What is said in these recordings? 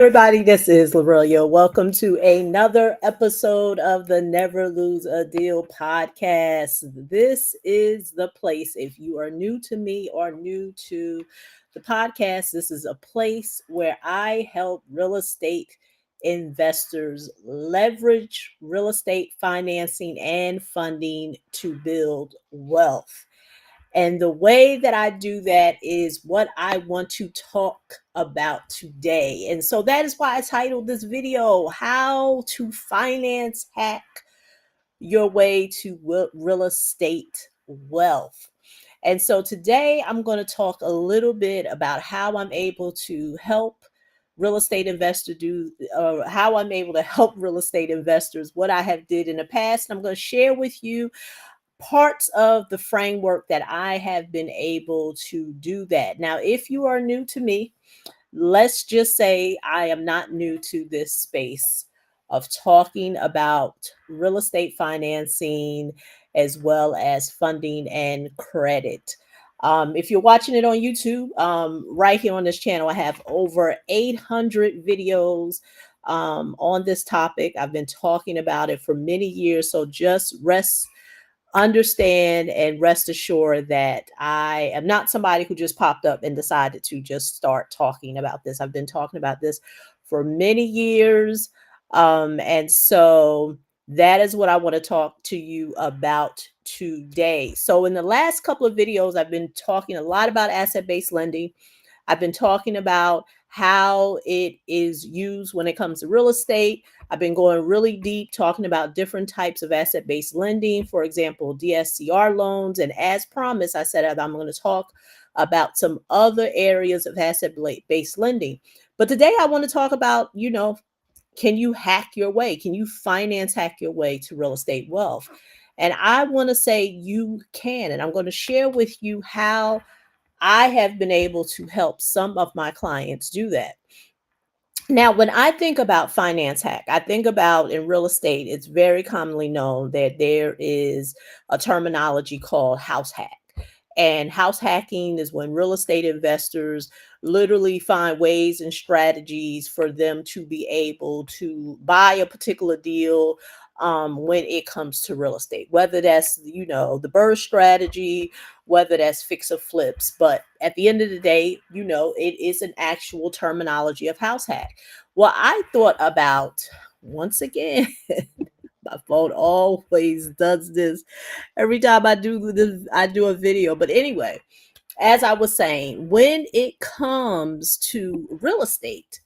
Everybody, this is Lorelia. Welcome to another episode of the Never Lose a Deal podcast. This is the place. If you are new to me or new to the podcast, this is a place where I help real estate investors leverage real estate financing and funding to build wealth. And the way that I do that is what I want to talk about today. And so that is why I titled this video, How to Finance Hack Your Way to Real Estate Wealth. And so today I'm going to talk a little bit about how I'm able to help real estate investor do how I'm able to help real estate investors, what I have did in the past. I'm going to share with you parts of the framework that I have been able to do that. Now, if you are new to me, let's just say I am not new to this space of talking about real estate financing as well as funding and credit. If you're watching it on YouTube, right here on this channel, I have over 800 videos on this topic. I've been talking about it for many years, so just understand and rest assured that I am not somebody who just popped up and decided to just start talking about this. I've been talking about this for many years. And so that is what I want to talk to you about today. So in the last couple of videos, I've been talking a lot about asset-based lending. I've been talking about how it is used when it comes to real estate. I've been going really deep talking about different types of asset-based lending, for example, DSCR loans. And as promised, I said I'm going to talk about some other areas of asset-based lending. But today I want to talk about, can you hack your way? Can you finance hack your way to real estate wealth? And I want to say you can. And I'm going to share with you how I have been able to help some of my clients do that. Now, when I think about finance hack, I think about in real estate, it's very commonly known that there is a terminology called house hack. And house hacking is when real estate investors literally find ways and strategies for them to be able to buy a particular deal when it comes to real estate, whether that's, the burst strategy, whether that's fix or flips. But at the end of the day, it is an actual terminology of house hack. Well, I thought about, once again, my phone always does this every time I do this, I do a video. But anyway, as I was saying, when it comes to real estate,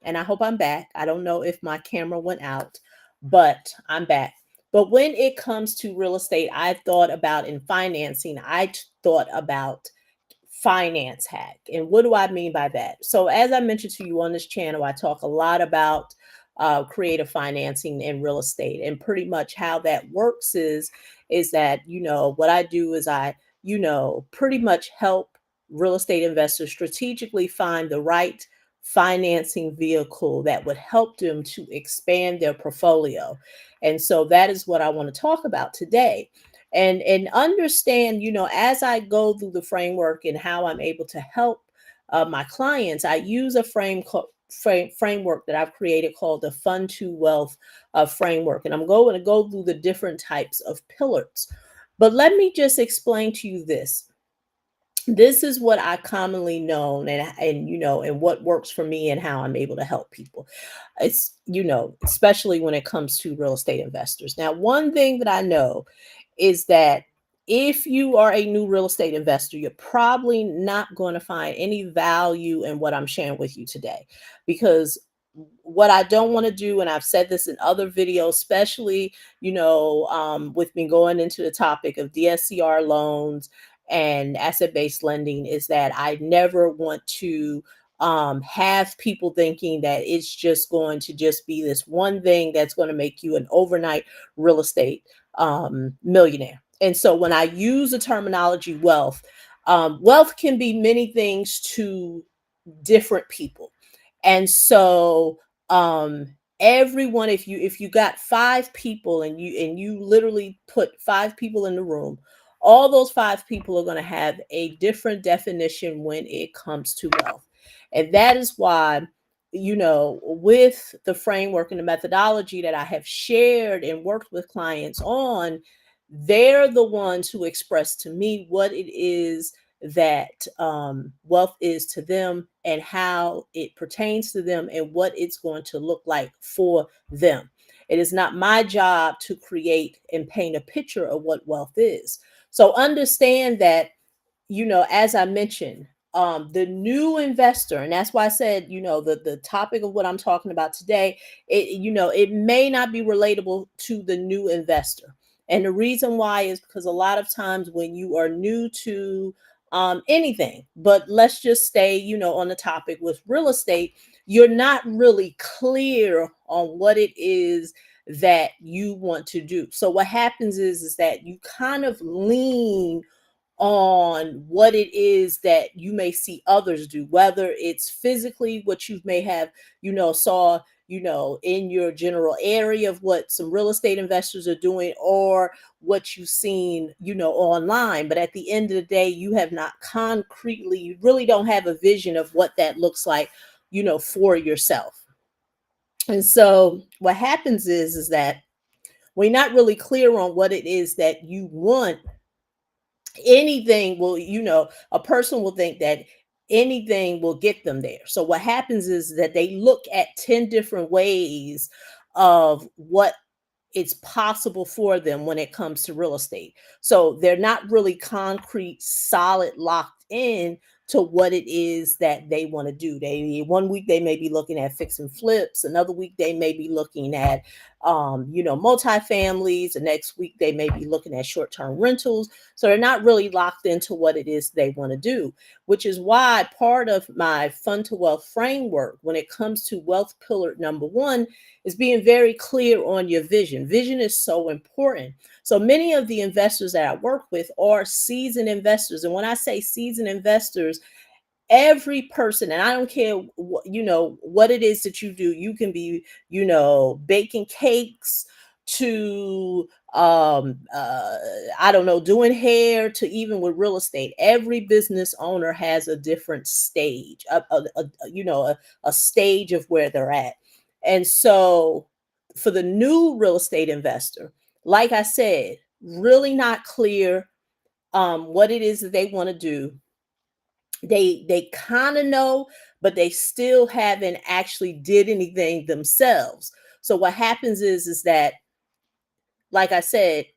and I hope I'm back. I don't know if my camera went out, but I'm back. But when it comes to real estate, I thought about in financing, thought about finance hack. And what do I mean by that? So, as I mentioned to you on this channel, I talk a lot about creative financing in real estate, and pretty much how that works is that what I do is I pretty much help real estate investors strategically find the right financing vehicle that would help them to expand their portfolio. And so that is what I want to talk about today. And understand, as I go through the framework and how I'm able to help my clients, I use a framework that I've created called the Fund to Wealth framework. And I'm going to go through the different types of pillars. But let me just explain to you this. This is what I commonly know, and what works for me and how I'm able to help people. It's, especially when it comes to real estate investors. Now, one thing that I know is that if you are a new real estate investor, you're probably not going to find any value in what I'm sharing with you today, because what I don't want to do, and I've said this in other videos, especially, with me going into the topic of DSCR loans and asset-based lending, is that I never want to have people thinking that it's just going to just be this one thing that's going to make you an overnight real estate millionaire. And so when I use the terminology wealth, wealth can be many things to different people. And so everyone, if you got five people and you literally put five people in the room, all those five people are going to have a different definition when it comes to wealth. And that is why, with the framework and the methodology that I have shared and worked with clients on, they're the ones who express to me what it is that wealth is to them and how it pertains to them and what it's going to look like for them. It is not my job to create and paint a picture of what wealth is. So understand that, as I mentioned, the new investor, and that's why I said, the topic of what I'm talking about today, it may not be relatable to the new investor. And the reason why is because a lot of times when you are new to anything, but let's just stay, on the topic with real estate, you're not really clear on what it is that you want to do. So what happens is that you kind of lean on what it is that you may see others do, whether it's physically what you may have, saw, in your general area of what some real estate investors are doing, or what you've seen, online. But at the end of the day, you have not concretely, you really don't have a vision of what that looks like, for yourself. And so what happens is that we're not really clear on what it is that you want. Anything will, a person will think that anything will get them there. So what happens is that they look at 10 different ways of what it's possible for them when it comes to real estate. So they're not really concrete, solid, locked in to what it is that they want to do. They one week they may be looking at fix and flips, another week they may be looking at multifamilies, the next week they may be looking at short-term rentals. So they're not really locked into what it is they want to do, which is why part of my fund to wealth framework when it comes to wealth pillar number one is being very clear on your vision. Vision is so important. So many of the investors that I work with are seasoned investors. And when I say seasoned investors, every person, and I don't care what it is that you do, you can be, baking cakes to I don't know, doing hair, to even with real estate. Every business owner has a different stage, a stage of where they're at. And so for the new real estate investor, like I said, really not clear what it is that they want to do. They kind of know, but they still haven't actually did anything themselves. So what happens is that, like I said,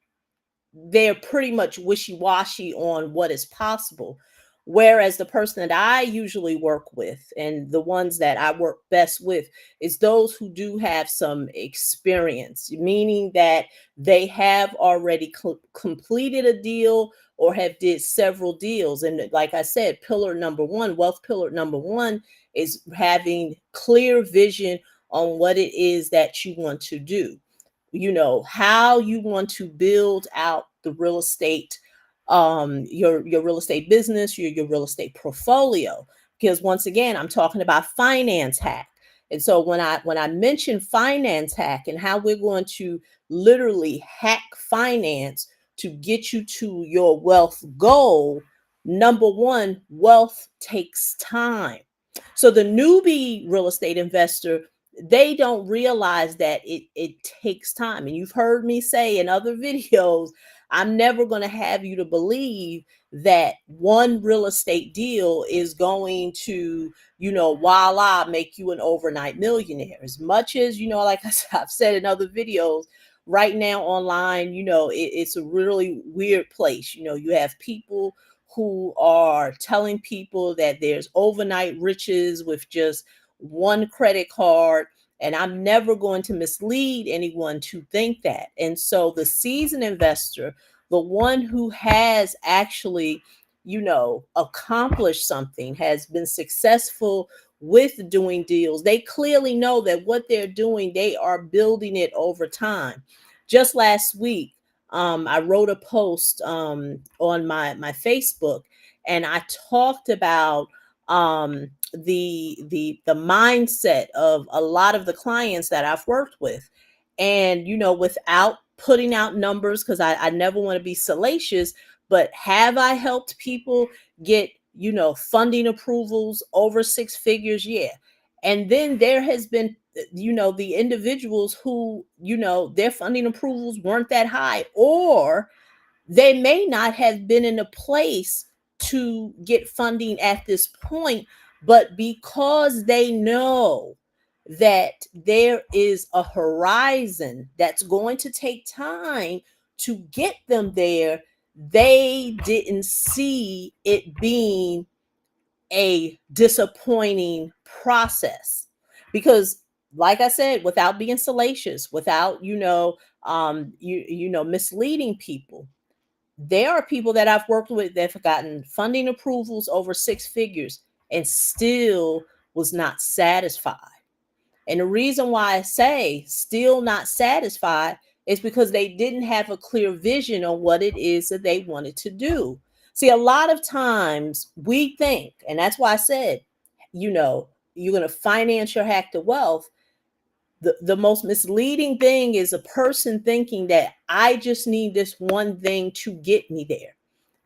they're pretty much wishy-washy on what is possible. Whereas the person that I usually work with, and the ones that I work best with, is those who do have some experience, meaning that they have already completed a deal or have did several deals. And like I said, pillar number one, wealth pillar number one, is having clear vision on what it is that you want to do, how you want to build out the real estate, your real estate business, your real estate portfolio. Because once again, I'm talking about finance hack. And so when I mention finance hack and how we're going to literally hack finance to get you to your wealth goal, number one, wealth takes time. So the newbie real estate investor, they don't realize that it takes time. And you've heard me say in other videos, I'm never going to have you to believe that one real estate deal is going to, voila, make you an overnight millionaire. As much as, like I've said in other videos, right now online, it's a really weird place. You have people who are telling people that there's overnight riches with just one credit card. And I'm never going to mislead anyone to think that. And so the seasoned investor, the one who has actually, accomplished something, has been successful with doing deals, they clearly know that what they're doing, they are building it over time. Just last week, I wrote a post on my Facebook, and I talked about the mindset of a lot of the clients that I've worked with. And without putting out numbers, because I never want to be salacious, but have I helped people get funding approvals over six figures, yeah. And then there has been, the individuals who, their funding approvals weren't that high, or they may not have been in a place to get funding at this point, but because they know that there is a horizon that's going to take time to get them there, they didn't see it being a disappointing process. Because, like I said, without being salacious, without misleading people, there are people that I've worked with that have gotten funding approvals over six figures and still was not satisfied. And the reason why I say still not satisfied is because they didn't have a clear vision on what it is that they wanted to do. See, a lot of times we think, and that's why I said, you're going to finance your hack to wealth. The most misleading thing is a person thinking that I just need this one thing to get me there.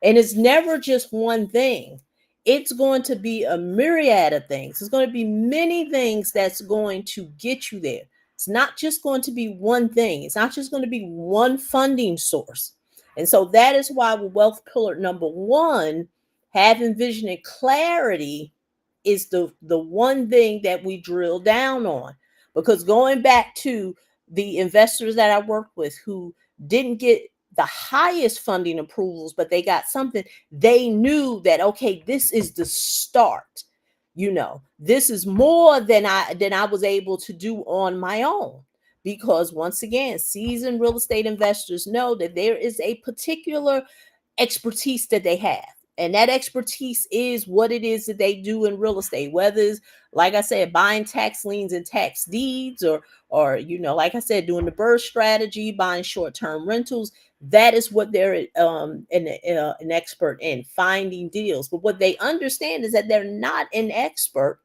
And it's never just one thing. It's going to be a myriad of things. It's going to be many things that's going to get you there. It's not just going to be one thing. It's not just going to be one funding source. And so that is why with wealth pillar number one, having vision and clarity is the one thing that we drill down on. Because going back to the investors that I worked with who didn't get the highest funding approvals, but they got something, they knew that, okay, this is the start. This is more than I was able to do on my own. Because once again, seasoned real estate investors know that there is a particular expertise that they have. And that expertise is what it is that they do in real estate, whether it's, like I said, buying tax liens and tax deeds, or like I said, doing the burst strategy, buying short-term rentals. That is what they're an expert in, finding deals. But what they understand is that they're not an expert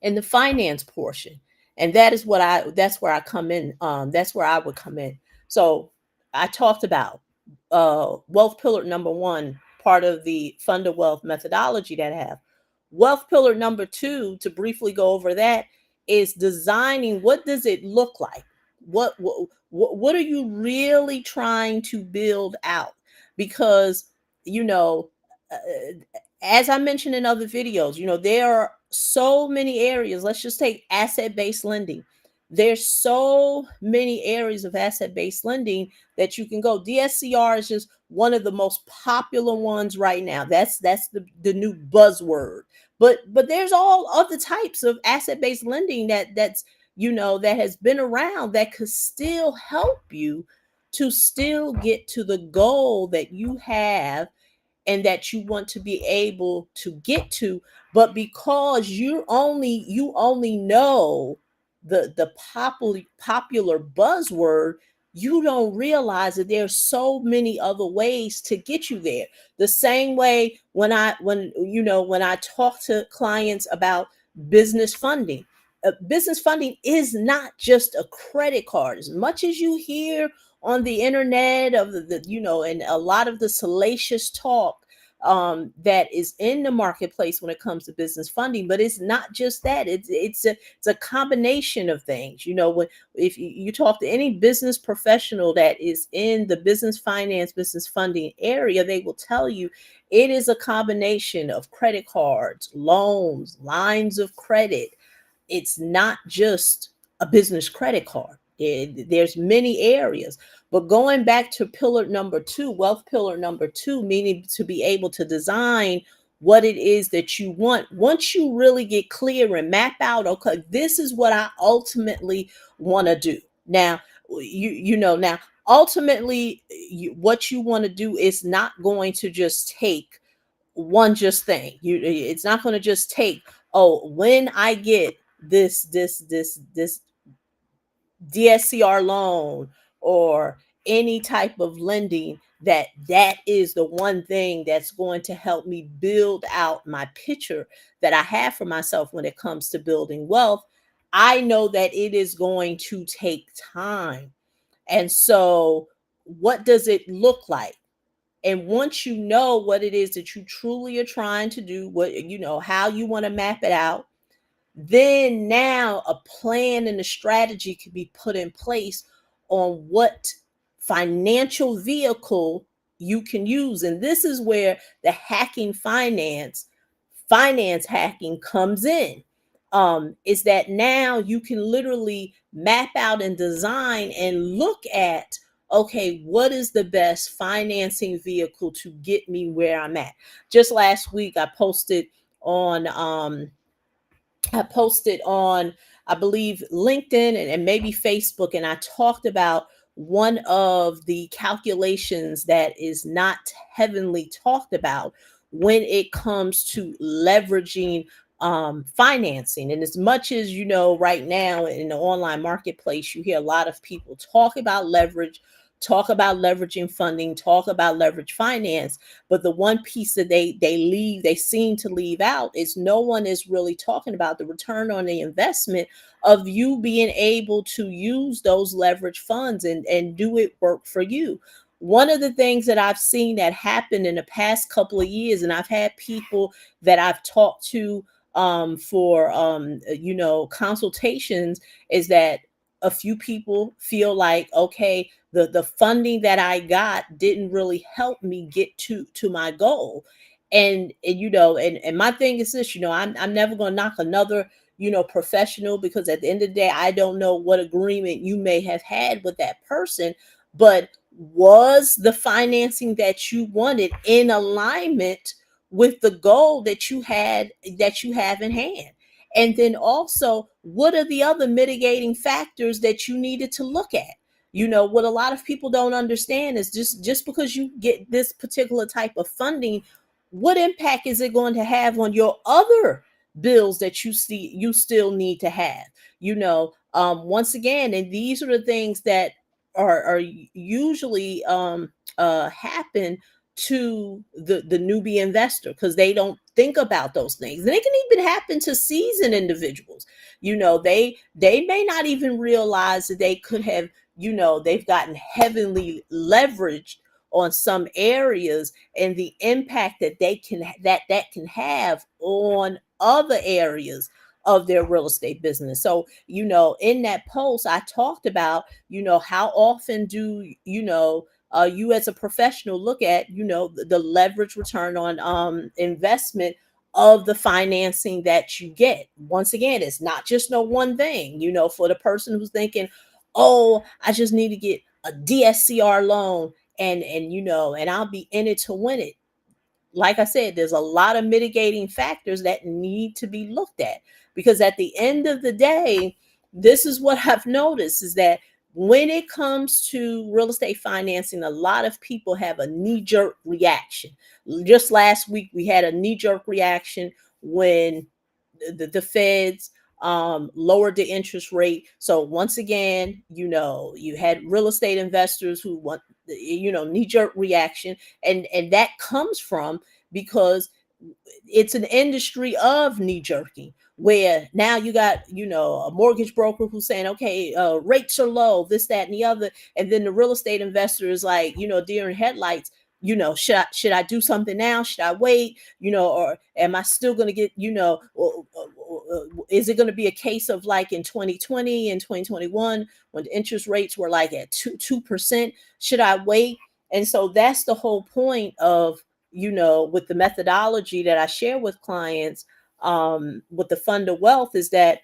in the finance portion. And that's where I come in. That's where I would come in. So I talked about wealth pillar number one, part of the fund of wealth methodology that I have. Wealth pillar number two, to briefly go over that, is designing what does it look like? What are you really trying to build out? Because, you know, uh, as I mentioned in other videos, there are so many areas. Let's just take asset-based lending. There's so many areas of asset-based lending that you can go. DSCR is just one of the most popular ones right now. That's the new buzzword. But there's all other types of asset-based lending that has been around that could still help you to still get to the goal that you have and that you want to be able to get to. But because you only know the popular buzzword, you don't realize that there's so many other ways to get you there. The same way when I talk to clients about business funding. Business funding is not just a credit card. As much as you hear on the internet of and a lot of the salacious talk that is in the marketplace when it comes to business funding, but it's not just that. It's a combination of things. When if you talk to any business professional that is in the business finance, business funding area, they will tell you it is a combination of credit cards, loans, lines of credit. It's not just a business credit card. There's many areas. But going back to pillar number two, wealth pillar number two, meaning to be able to design what it is that you want. Once you really get clear and map out, okay, this is what I ultimately want to do. Now, now ultimately, what you want to do is not going to just take one just thing. It's not going to just take, oh, when I get this DSCR loan or any type of lending, that is the one thing that's going to help me build out my picture that I have for myself when it comes to building wealth. I know that it is going to take time. And so what does it look like? And once you know what it is that you truly are trying to do, what you know, how you want to map it out, then now a plan and a strategy can be put in place on what financial vehicle you can use. And this is where the hacking finance hacking comes in. Is that now you can literally map out and design and look at, okay, what is the best financing vehicle to get me where I'm at? Just last week on I posted on, I believe, LinkedIn and maybe Facebook, and I talked about one of the calculations that is not heavenly talked about when it comes to leveraging financing. And as much as you know, right now in the online marketplace, you hear a lot of people talk about leverage, talk about leveraging funding, talk about leverage finance, but the one piece that they seem to leave out is no one is really talking about the return on the investment of you being able to use those leverage funds and do it work for you. One of the things that I've seen that happen in the past couple of years, and I've had people that I've talked to for consultations, is that a few people feel like, okay, the funding that I got didn't really help me get to my goal. And my thing is this, I'm never going to knock another professional, because at the end of the day, I don't know what agreement you may have had with that person, but was the financing that you wanted in alignment with the goal that you have in hand? And then also, what are the other mitigating factors that you needed to look at? What a lot of people don't understand is just because you get this particular type of funding, what impact is it going to have on your other bills that you still need to have? Once again, and these are the things that are usually happen to the newbie investor, because they don't think about those things. And it can even happen to seasoned individuals. They may not even realize that they could have, they've gotten heavily leveraged on some areas, and the impact that can have on other areas of their real estate business. So, in that post, I talked about, how often do you as a professional look at, the leverage return on investment of the financing that you get. Once again, it's not just no one thing. For the person who's thinking, oh, I just need to get a DSCR loan, and I'll be in it to win it. Like I said, there's a lot of mitigating factors that need to be looked at, because at the end of the day, this is what I've noticed, is that when it comes to real estate financing, a lot of people have a knee-jerk reaction. Just last week, we had a knee-jerk reaction when the feds lowered the interest rate. So once again, you had real estate investors who want, knee-jerk reaction, and that comes from, because it's an industry of knee jerking, where now you got, a mortgage broker who's saying, okay, rates are low, this, that, and the other. And then the real estate investor is like, deer in headlights. Should I do something now? Should I wait? Or am I still going to get, is it going to be a case of like in 2020 and 2021 when the interest rates were like at 2%? Should I wait? And so that's the whole point of, with the methodology that I share with clients, with the fund of wealth, is that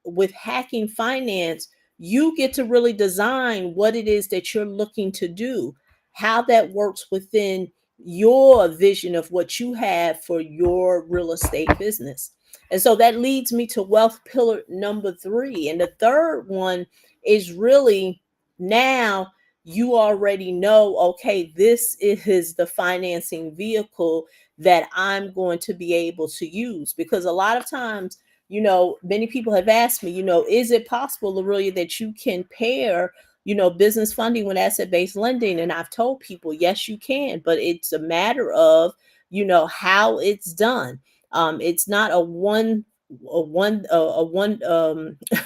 with hacking finance, you get to really design what it is that you're looking to do, how that works within your vision of what you have for your real estate business. And so that leads me to wealth pillar number 3. And the third one is really, now you already know, okay, this is the financing vehicle that I'm going to be able to use. Because a lot of times, many people have asked me, is it possible, Aurelia, that you can pair, business funding with asset-based lending? And I've told people, yes, you can, but it's a matter of, how it's done. It's not a one a one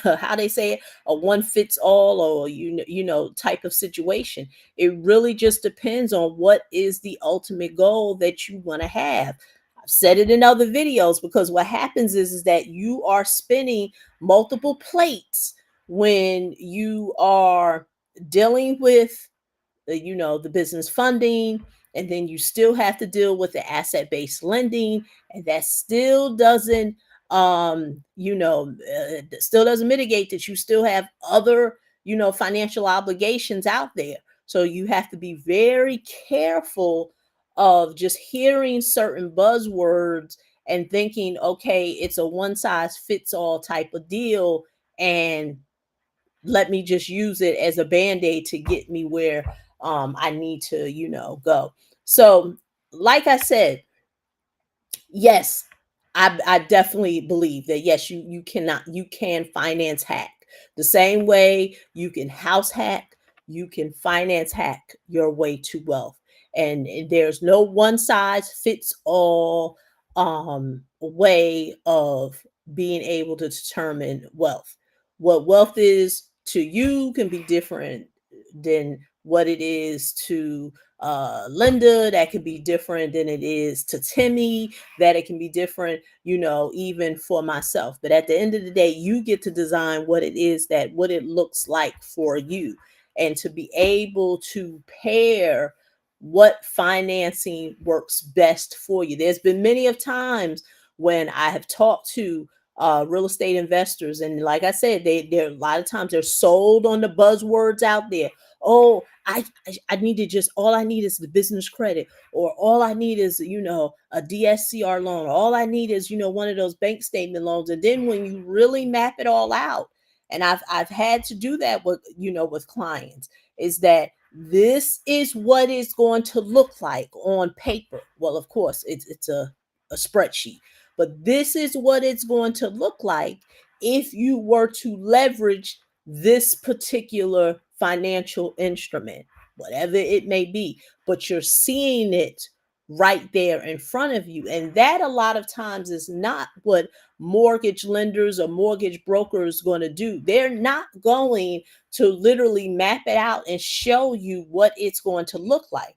how they say it, a one fits all, or type of situation. It really just depends on what is the ultimate goal that you want to have. I've said it in other videos, because what happens is that you are spinning multiple plates when you are dealing with the business funding, and then you still have to deal with the asset based lending, and that still doesn't still doesn't mitigate that you still have other financial obligations out there. So you have to be very careful of just hearing certain buzzwords and thinking, okay, it's a one size fits all type of deal, and let me just use it as a band-aid to get me where I need to go. So like I said, yes, I definitely believe that, yes, you can finance hack. The same way you can house hack, you can finance hack your way to wealth. And there's no one size fits all way of being able to determine wealth. What wealth is to you can be different than what it is to Linda, that could be different than it is to Timmy, that it can be different, even for myself. But at the end of the day, you get to design what it looks like for you, and to be able to pair what financing works best for you. There's been many of times when I have talked to real estate investors, and like I said, they're a lot of times they're sold on the buzzwords out there. Oh, I need to just all I need is the business credit, or all I need is a DSCR loan, or all I need is one of those bank statement loans. And then when you really map it all out, and I've had to do that with with clients, is that this is what it's going to look like on paper. Well, of course, it's a spreadsheet, but this is what it's going to look like if you were to leverage this particular financial instrument, whatever it may be, but you're seeing it right there in front of you. And that a lot of times is not what mortgage lenders or mortgage brokers going to do. They're not going to literally map it out and show you what it's going to look like.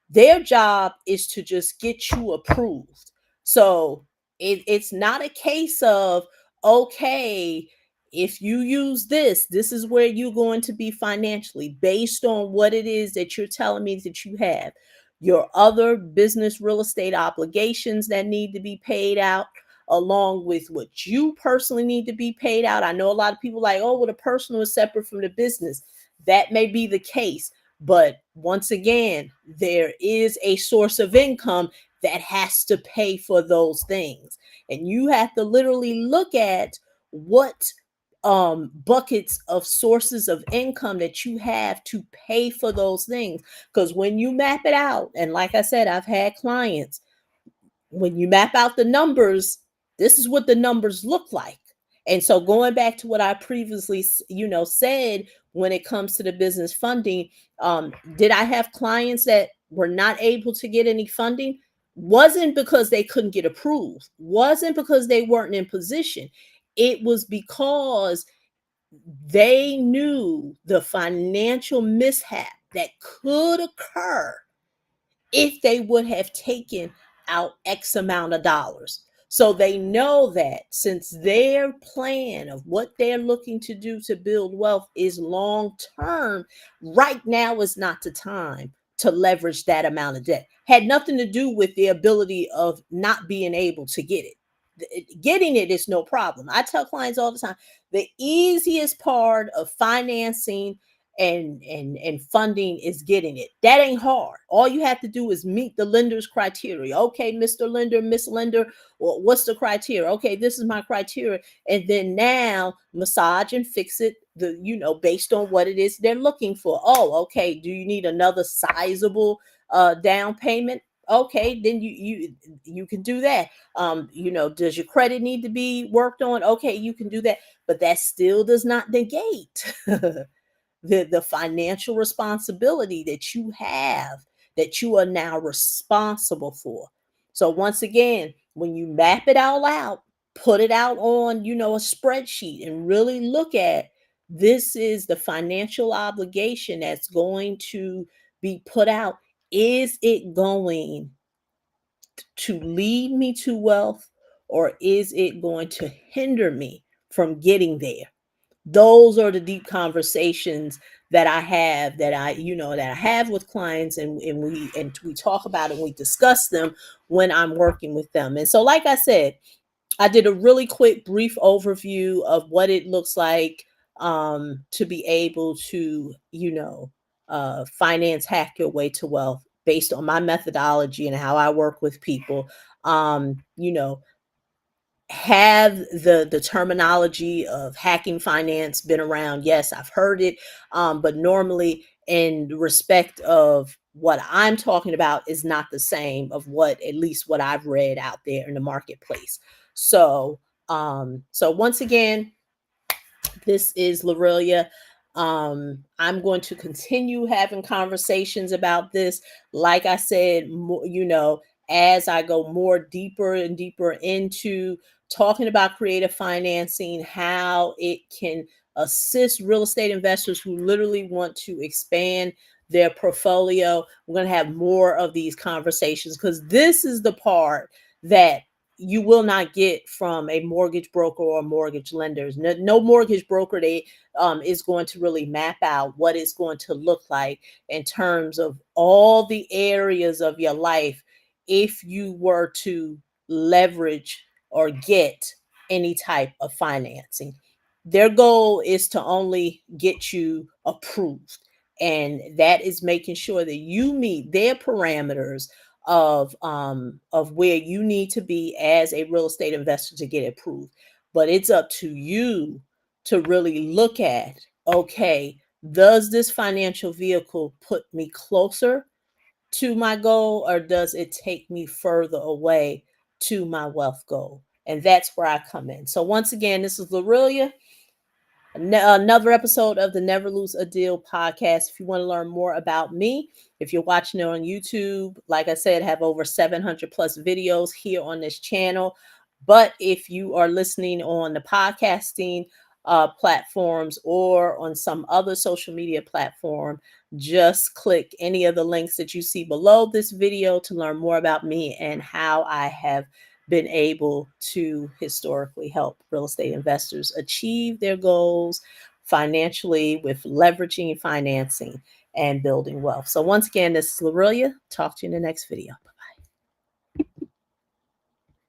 Their job is to just get you approved. So it's not a case of, okay, if you use this is where you're going to be financially, based on what it is that you're telling me that you have. Your other business real estate obligations that need to be paid out, along with what you personally need to be paid out. I know a lot of people like, oh, well, the personal is separate from the business. That may be the case, but once again, there is a source of income that has to pay for those things. And you have to literally look at what buckets of sources of income that you have to pay for those things. Because when you map it out, and like I said, I've had clients, when you map out the numbers, this is what the numbers look like. And so going back to what I previously, said, when it comes to the business funding, did I have clients that were not able to get any funding? Wasn't because they couldn't get approved, wasn't because they weren't in position. It was because they knew the financial mishap that could occur if they would have taken out X amount of dollars. So they know that since their plan of what they're looking to do to build wealth is long term, right now is not the time to leverage that amount of debt. Had nothing to do with the ability of not being able to get it. Getting it is no problem. I tell clients all the time, the easiest part of financing and funding is getting it. That ain't hard. All you have to do is meet the lender's criteria. Okay, Mr. Lender, Miss Lender, well, what's the criteria? Okay, this is my criteria. And then now massage and fix it based on what it is they're looking for. Oh, okay, do you need another sizable down payment? Okay, then you can do that. Does your credit need to be worked on? Okay, you can do that. But that still does not negate the financial responsibility that you have, that you are now responsible for. So once again, when you map it all out, put it out on, a spreadsheet and really look at, this is the financial obligation that's going to be put out. Is it going to lead me to wealth, or is it going to hinder me from getting there? Those are the deep conversations that I have, that I have with clients, and we talk about it, and we discuss them when I'm working with them. And so, like I said, I did a really quick, brief overview of what it looks like, to be able to, finance hack your way to wealth based on my methodology and how I work with people. Um, you know, have the terminology of hacking finance been around? Yes, I've heard it, but normally, in respect of what I'm talking about, is not the same of what, at least what I've read out there in the marketplace. So once again, this is Lorelia. I'm going to continue having conversations about this. Like I said, as I go more deeper and deeper into talking about creative financing, how it can assist real estate investors who literally want to expand their portfolio. We're going to have more of these conversations, because this is the part that you will not get from a mortgage broker or mortgage lenders. No mortgage broker is going to really map out what it's going to look like in terms of all the areas of your life if you were to leverage or get any type of financing. Their goal is to only get you approved, and that is making sure that you meet their parameters of where you need to be as a real estate investor to get approved. But it's up to you to really look at, okay, does this financial vehicle put me closer to my goal, or does it take me further away to my wealth goal? And that's where I come in. So once again, this is Lorelia, another episode of the Never Lose a Deal podcast. If you want to learn more about me, if you're watching it on YouTube, like I said, have over 700 plus videos here on this channel. But if you are listening on the podcasting platforms or on some other social media platform, just click any of the links that you see below this video to learn more about me and how I have been able to historically help real estate investors achieve their goals financially with leveraging financing and building wealth. So once again, this is Lorelia. Talk to you in the next video.